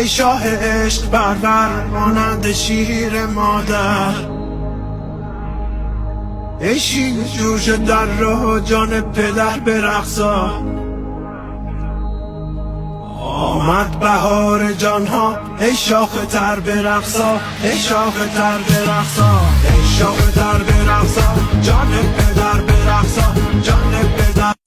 ای شاه عشق برور مانند شیر مادر، ای شیر جوش در راه جان پدر به رقصا. آمد بهار جانها ای شاخ تر به رقصا، ای شاخ تر به رقصا، ای شاخ تر به رقصا، جان پدر به رقصا، جان پدر.